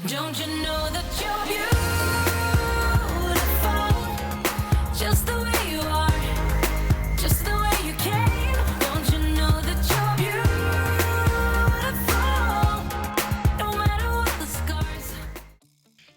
Don't you know that you're beautiful, just the way you are, just the way you came. Don't you know that you're beautiful, no matter what the scars.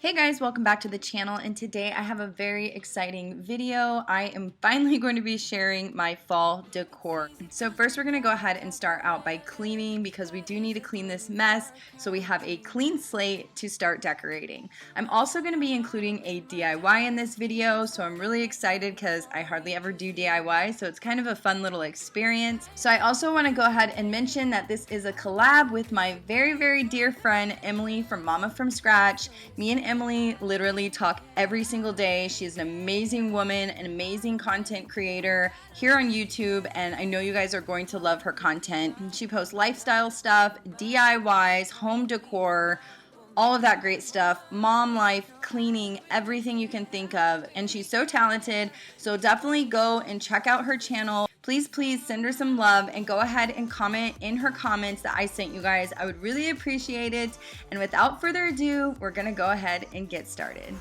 Hey guys, welcome back to the channel, and today I have a very exciting video. I am finally going to be sharing my fall decor. So first we're going to go ahead and start out by cleaning, because we do need to clean this mess so we have a clean slate to start decorating. I'm also going to be including a DIY in this video, so I'm really excited because I hardly ever do DIY, so it's kind of a fun little experience. So I also want to go ahead and mention that this is a collab with my very dear friend Emily from Mama from Scratch. Me and Emily literally talk every single day. She's an amazing woman, an amazing content creator here on YouTube, and I know you guys are going to love her content. She posts lifestyle stuff, DIYs, home decor, all of that great stuff, mom life, cleaning, everything you can think of, and she's so talented, so definitely go and check out her channel. Please send her some love and go ahead and comment in her comments that I sent you guys. I would really appreciate it. And without further ado, we're gonna go ahead and get started.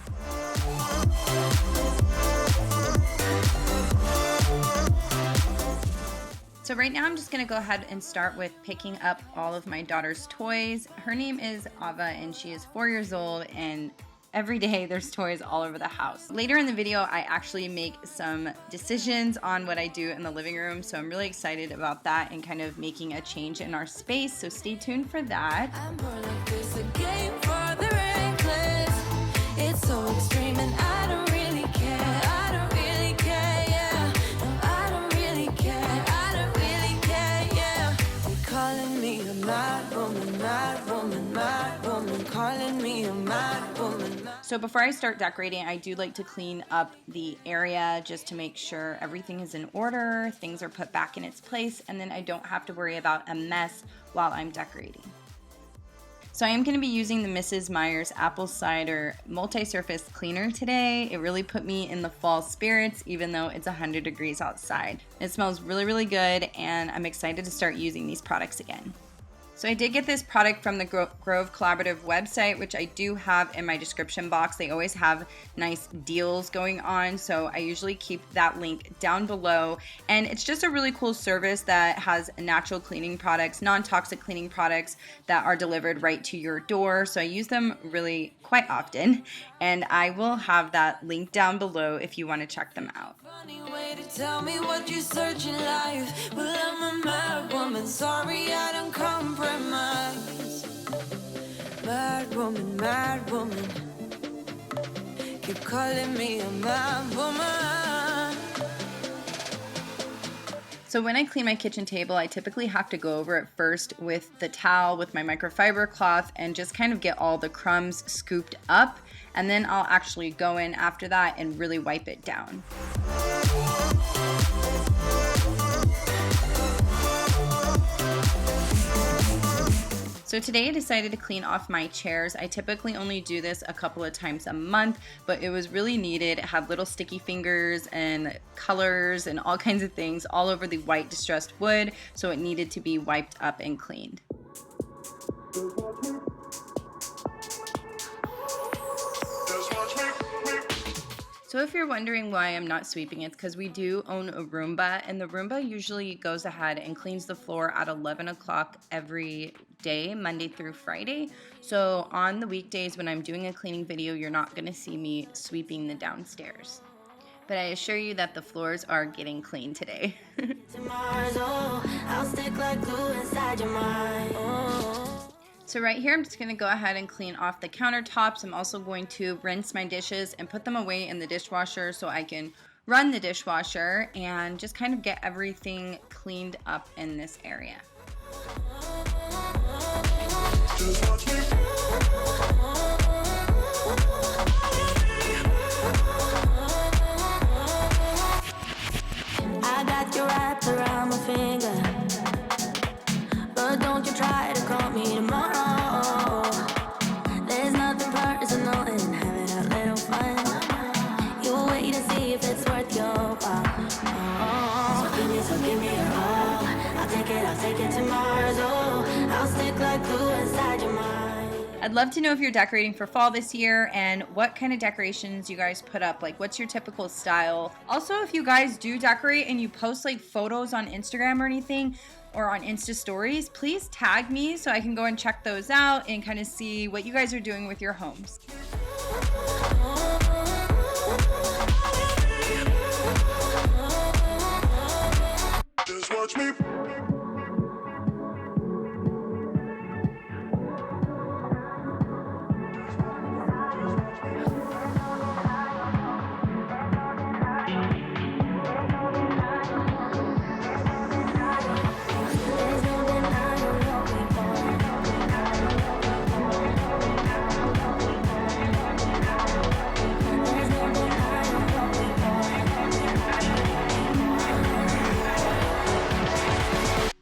So right now I'm just gonna go ahead and start with picking up all of my daughter's toys. Her name is Ava and she is 4 years old, and every day there's toys all over the house. Later in the video, I actually make some decisions on what I do in the living room, so I'm really excited about that and kind of making a change in our space, so stay tuned for that. I'm more like this, a game for the reckless. It's so extreme and I don't really care. I don't really care, yeah. No, I don't really care. I don't really care, yeah. They're calling me a mad woman, mad woman, mad woman. Calling me a mad woman. So before I start decorating, I do like to clean up the area just to make sure everything is in order, things are put back in its place, and then I don't have to worry about a mess while I'm decorating. So I am going to be using the Mrs. Meyer's Apple Cider Multi-Surface Cleaner today. It really put me in the fall spirits, even though it's 100 degrees outside. It smells really good, and I'm excited to start using these products again. So I did get this product from the Grove Collaborative website, which I do have in my description box. They always have nice deals going on, so I usually keep that link down below. And it's just a really cool service that has natural cleaning products, non-toxic cleaning products that are delivered right to your door. So I use them really quite often, and I will have that link down below if you want to check them out. Funny way to tell me what you search in life. Well, I'm a mad woman, sorry I don't compromise. Mad woman, keep calling me a mad woman. So when I clean my kitchen table, I typically have to go over it first with the towel, with my microfiber cloth, and just kind of get all the crumbs scooped up, and then I'll actually go in after that and really wipe it down. So today I decided to clean off my chairs. I typically only do this a couple of times a month, but it was really needed. It had little sticky fingers and colors and all kinds of things all over the white distressed wood, so it needed to be wiped up and cleaned. So if you're wondering why I'm not sweeping, it's because we do own a Roomba, and the Roomba usually goes ahead and cleans the floor at 11 o'clock every day, Monday through Friday. So on the weekdays when I'm doing a cleaning video, you're not going to see me sweeping the downstairs. But I assure you that the floors are getting clean today. I'll stick like glue inside your mind. So right here, I'm just going to go ahead and clean off the countertops. I'm also going to rinse my dishes and put them away in the dishwasher so I can run the dishwasher and just kind of get everything cleaned up in this area. I got you wrapped around my finger, but don't you try to call me tomorrow. There's nothing personal in having a little fun. You wait and see if it's worth your while. So give me your all. I'll take it to Mars. Oh, I'll stick like glue inside your mind. I'd love to know if you're decorating for fall this year and what kind of decorations you guys put up. Like, what's your typical style? Also, if you guys do decorate and you post like photos on Instagram or anything, or on Insta stories, please tag me so I can go and check those out and kind of see what you guys are doing with your homes. Just watch me.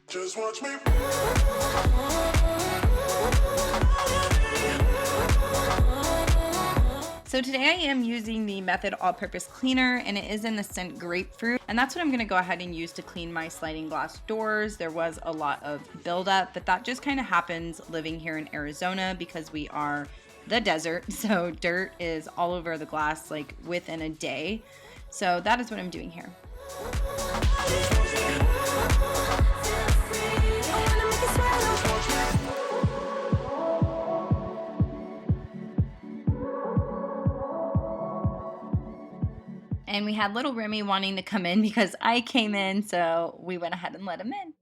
Just watch me. So today I am using the Method All-Purpose Cleaner, and it is in the scent Grapefruit, and that's what I'm going to go ahead and use to clean my sliding glass doors. There was a lot of buildup, but that just kind of happens living here in Arizona because we are the desert, so dirt is all over the glass like within a day. So that is what I'm doing here. And we had little Remy wanting to come in because I came in, so we went ahead and let him in.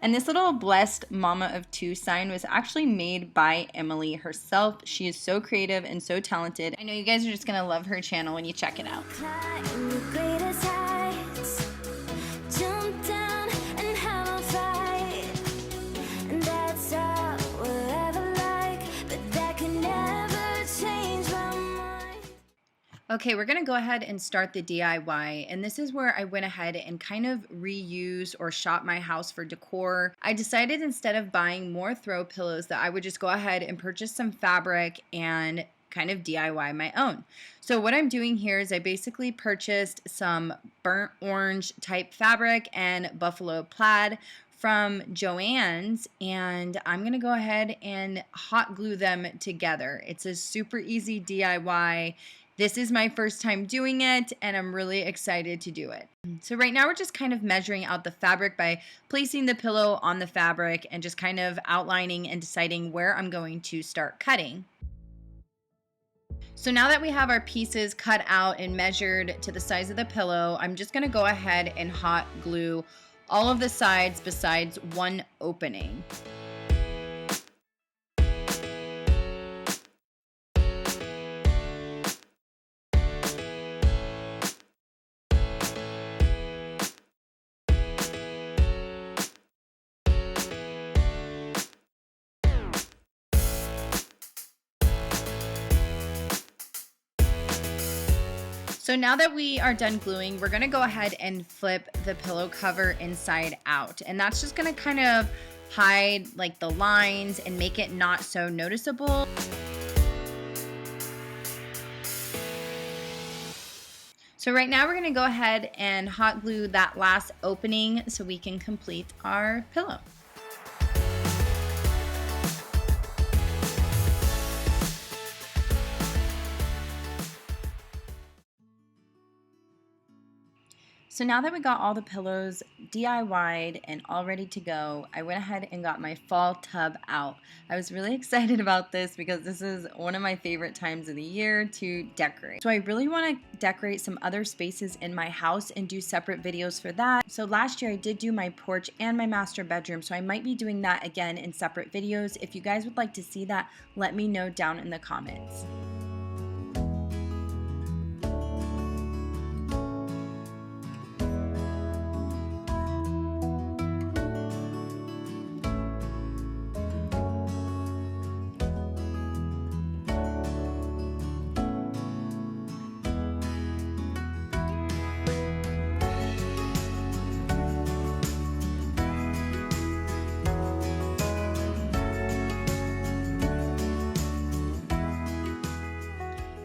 And this little blessed mama of two sign was actually made by Emily herself. She is so creative and so talented. I know you guys are just gonna love her channel when you check it out. Okay, we're gonna go ahead and start the DIY, and this is where I went ahead and kind of reuse or shop my house for decor. I decided instead of buying more throw pillows that I would just go ahead and purchase some fabric and kind of DIY my own. So what I'm doing here is I basically purchased some burnt orange type fabric and buffalo plaid from Joann's, and I'm gonna go ahead and hot glue them together. It's a super easy DIY. This is my first time doing it, and I'm really excited to do it. So right now we're just kind of measuring out the fabric by placing the pillow on the fabric and just kind of outlining and deciding where I'm going to start cutting. So now that we have our pieces cut out and measured to the size of the pillow, I'm just gonna go ahead and hot glue all of the sides besides one opening. So now that we are done gluing, we're gonna go ahead and flip the pillow cover inside out. And that's just gonna kind of hide like the lines and make it not so noticeable. So right now we're gonna go ahead and hot glue that last opening so we can complete our pillow. So now that we got all the pillows DIY'd and all ready to go, I went ahead and got my fall tub out. I was really excited about this because this is one of my favorite times of the year to decorate. So I really want to decorate some other spaces in my house and do separate videos for that. So last year I did do my porch and my master bedroom, so I might be doing that again in separate videos. If you guys would like to see that, let me know down in the comments.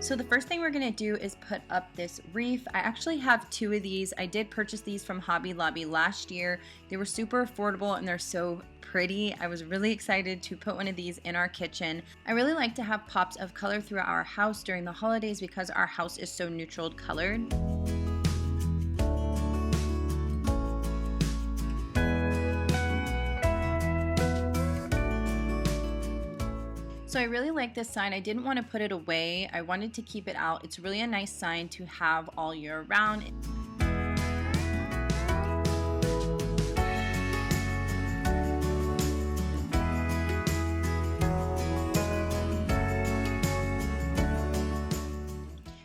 So the first thing we're gonna do is put up this wreath. I actually have 2 of these. I did purchase these from Hobby Lobby last year. They were super affordable and they're so pretty. I was really excited to put one of these in our kitchen. I really like to have pops of color throughout our house during the holidays because our house is so neutral colored. So I really like this sign. I didn't want to put it away. I wanted to keep it out. It's really a nice sign to have all year round.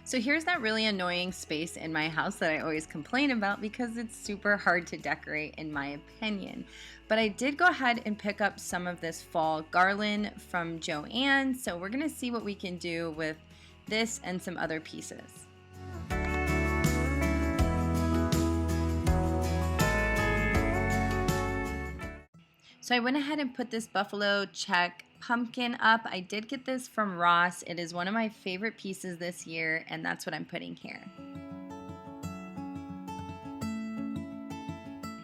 So here's that really annoying space in my house that I always complain about because it's super hard to decorate in my opinion. But I did go ahead and pick up some of this fall garland from Joann, so we're gonna see what we can do with this and some other pieces. So I went ahead and put this buffalo check pumpkin up. I did get this from Ross. It is one of my favorite pieces this year, and that's what I'm putting here.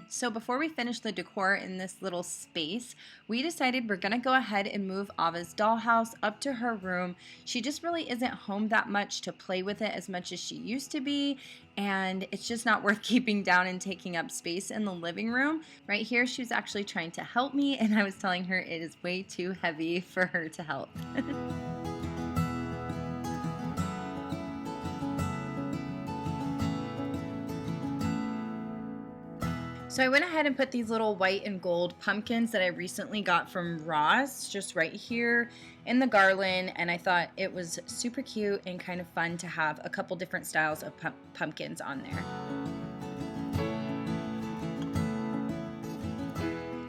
So before we finish the decor in this little space, we decided we're gonna go ahead and move Ava's dollhouse up to her room. She just really isn't home that much to play with it as much as she used to be, and it's just not worth keeping down and taking up space in the living room. Right here, she was actually trying to help me, and I was telling her it is way too heavy for her to help. So I went ahead and put these little white and gold pumpkins that I recently got from Ross just right here in the garland, and I thought it was super cute and kind of fun to have a couple different styles of pumpkins on there.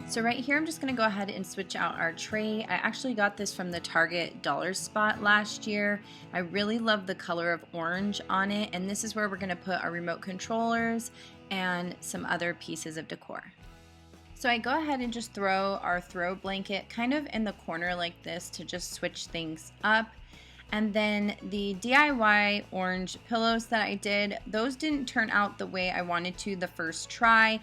So right here, I'm just gonna go ahead and switch out our tray. I actually got this from the Target dollar spot last year. I really love the color of orange on it, and this is where we're gonna put our remote controllers and some other pieces of decor. So I go ahead and just throw our throw blanket kind of in the corner like this to just switch things up. And then the DIY orange pillows that I did, those didn't turn out the way I wanted to the first try.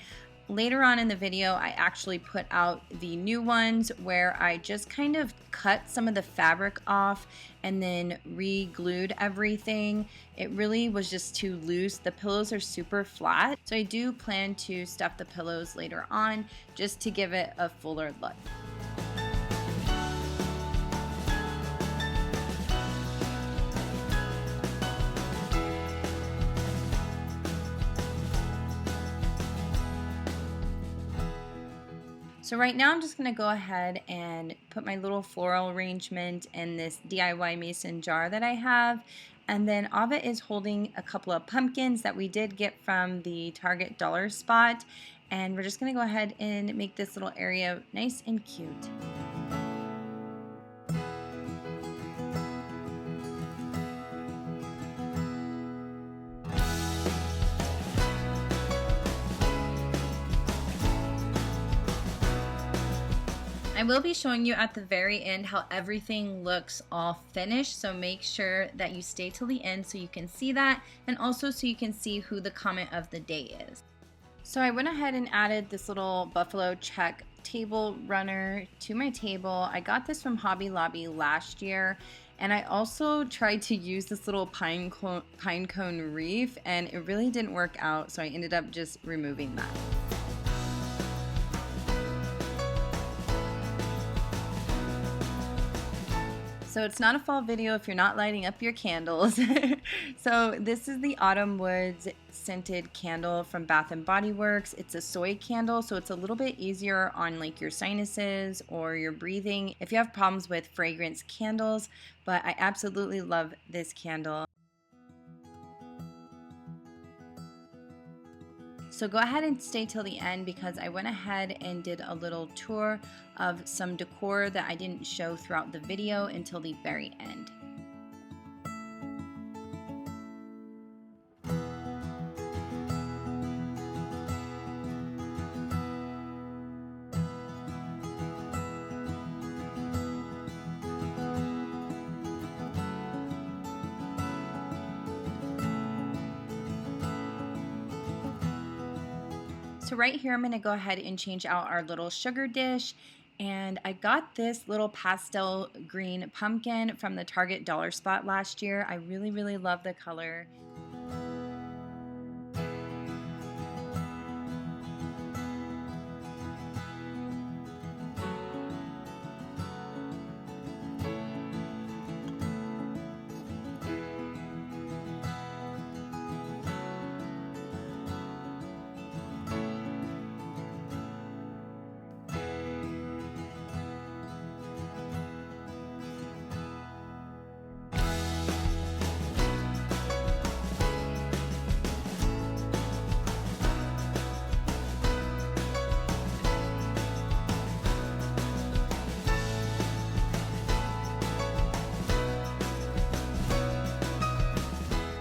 Later on in the video, I actually put out the new ones where I just kind of cut some of the fabric off and then re-glued everything. It really was just too loose. The pillows are super flat, so I do plan to stuff the pillows later on just to give it a fuller look. So right now I'm just going to go ahead and put my little floral arrangement in this DIY mason jar that I have. And then Ava is holding a couple of pumpkins that we did get from the Target dollar spot. And we're just going to go ahead and make this little area nice and cute. I will be showing you at the very end how everything looks all finished, so make sure that you stay till the end so you can see that, and also so you can see who the comment of the day is. So I went ahead and added this little buffalo check table runner to my table. I got this from Hobby Lobby last year, and I also tried to use this little pine cone wreath, and it really didn't work out, so I ended up just removing that. So it's not a fall video if you're not lighting up your candles. So this is the Autumn Woods scented candle from Bath & Body Works. It's a soy candle, so it's a little bit easier on like your sinuses or your breathing if you have problems with fragrance candles, but I absolutely love this candle. So go ahead and stay till the end because I went ahead and did a little tour of some decor that I didn't show throughout the video until the very end. So right here, I'm going to go ahead and change out our little sugar dish. And I got this little pastel green pumpkin from the Target dollar spot last year. I really, really love the color.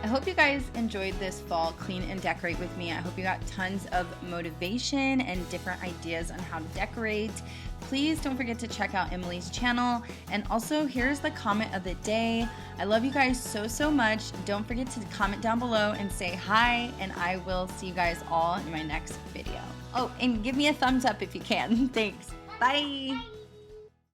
I hope you guys enjoyed this fall clean and decorate with me. I hope you got tons of motivation and different ideas on how to decorate. Please don't forget to check out Emily's channel. And also, here's the comment of the day. I love you guys so much. Don't forget to comment down below and say hi, and I will see you guys all in my next video. Oh, and give me a thumbs up if you can. Thanks. Bye.